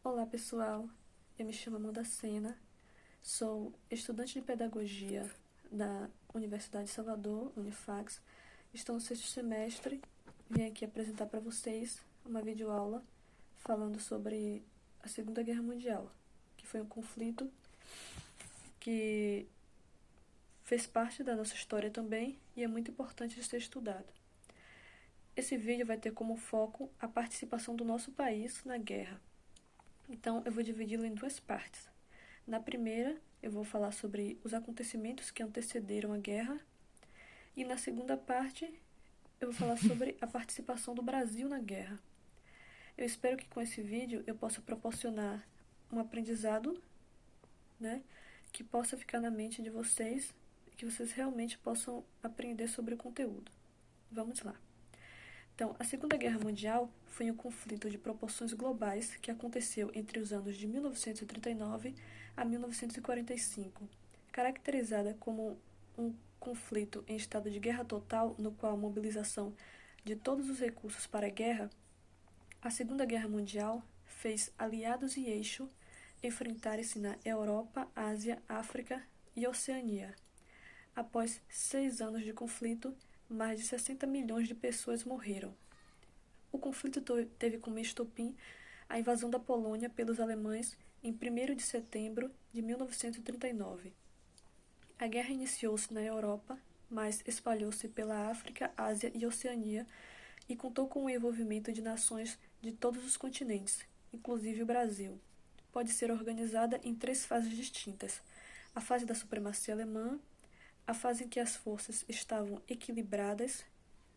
Olá, pessoal. Eu me chamo Amanda Sena, sou estudante de pedagogia da Universidade de Salvador, Unifax. Estou no sexto semestre. Vim aqui apresentar para vocês uma videoaula falando sobre a Segunda Guerra Mundial, que foi um conflito que fez parte da nossa história também e é muito importante de ser estudado. Esse vídeo vai ter como foco a participação do nosso país na guerra. Então, eu vou dividi-lo em duas partes. Na primeira, eu vou falar sobre os acontecimentos que antecederam a guerra. E na segunda parte, eu vou falar sobre a participação do Brasil na guerra. Eu espero que com esse vídeo eu possa proporcionar um aprendizado, que possa ficar na mente de vocês e que vocês realmente possam aprender sobre o conteúdo. Vamos lá. Então, a Segunda Guerra Mundial foi um conflito de proporções globais que aconteceu entre os anos de 1939 a 1945, caracterizada como um conflito em estado de guerra total, no qual a mobilização de todos os recursos para a guerra. A Segunda Guerra Mundial fez aliados e eixo enfrentarem-se na Europa, Ásia, África e Oceania. Após 6 anos de conflito, mais de 60 milhões de pessoas morreram. O conflito teve como estopim a invasão da Polônia pelos alemães em 1º de setembro de 1939. A guerra iniciou-se na Europa, mas espalhou-se pela África, Ásia e Oceania e contou com o envolvimento de nações de todos os continentes, inclusive o Brasil. Pode ser organizada em 3 fases distintas: a fase da supremacia alemã, a fase em que as forças estavam equilibradas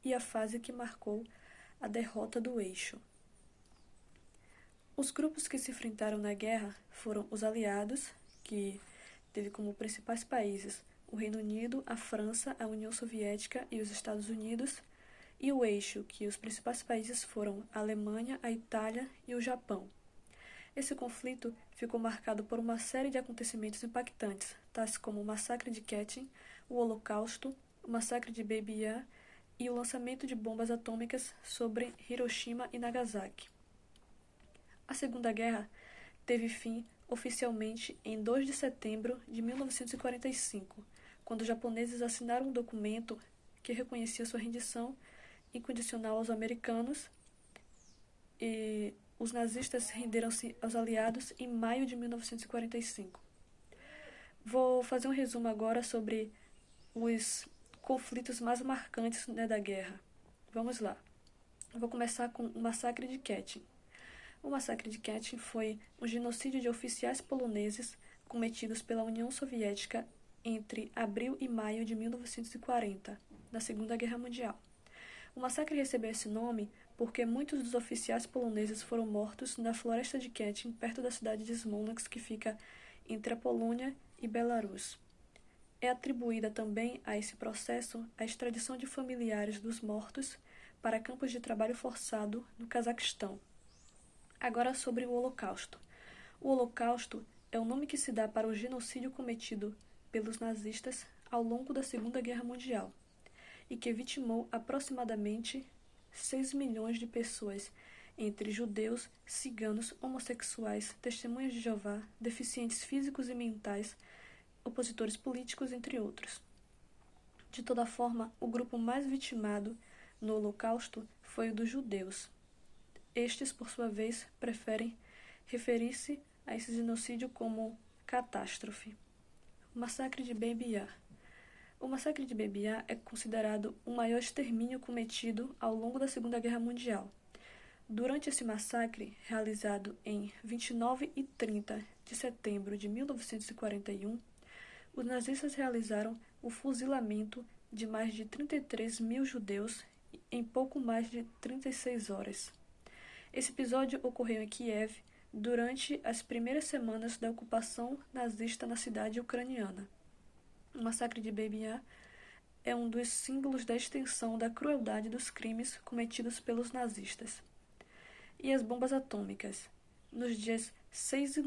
e a fase que marcou a derrota do eixo. Os grupos que se enfrentaram na guerra foram os aliados, que teve como principais países o Reino Unido, a França, a União Soviética e os Estados Unidos, e o eixo, que os principais países foram a Alemanha, a Itália e o Japão. Esse conflito ficou marcado por uma série de acontecimentos impactantes, tais como o massacre de Katyn, o Holocausto, o massacre de Baby Yar e o lançamento de bombas atômicas sobre Hiroshima e Nagasaki. A Segunda Guerra teve fim oficialmente em 2 de setembro de 1945, quando os japoneses assinaram um documento que reconhecia sua rendição incondicional aos americanos, e os nazistas renderam-se aos aliados em maio de 1945. Vou fazer um resumo agora sobre os conflitos mais marcantes da guerra. Vamos lá. Vou começar com o massacre de Katyn. O massacre de Katyn foi um genocídio de oficiais poloneses cometidos pela União Soviética entre abril e maio de 1940, na Segunda Guerra Mundial. O massacre recebeu esse nome porque muitos dos oficiais poloneses foram mortos na floresta de Katyn, perto da cidade de Smolensk, que fica entre a Polônia e Belarus. É atribuída também a esse processo a extradição de familiares dos mortos para campos de trabalho forçado no Cazaquistão. Agora sobre o Holocausto. O Holocausto é o nome que se dá para o genocídio cometido pelos nazistas ao longo da Segunda Guerra Mundial e que vitimou aproximadamente 6 milhões de pessoas, entre judeus, ciganos, homossexuais, testemunhas de Jeová, deficientes físicos e mentais, opositores políticos, entre outros. De toda forma, o grupo mais vitimado no Holocausto foi o dos judeus. Estes, por sua vez, preferem referir-se a esse genocídio como catástrofe. O massacre de Baby Yar. O massacre de Baby Yar é considerado o maior extermínio cometido ao longo da Segunda Guerra Mundial. Durante esse massacre, realizado em 29 e 30 de setembro de 1941, os nazistas realizaram o fuzilamento de mais de 33 mil judeus em pouco mais de 36 horas. Esse episódio ocorreu em Kiev durante as primeiras semanas da ocupação nazista na cidade ucraniana. O massacre de Baby Yar é um dos símbolos da extensão da crueldade dos crimes cometidos pelos nazistas. E as bombas atômicas. Nos dias 6 e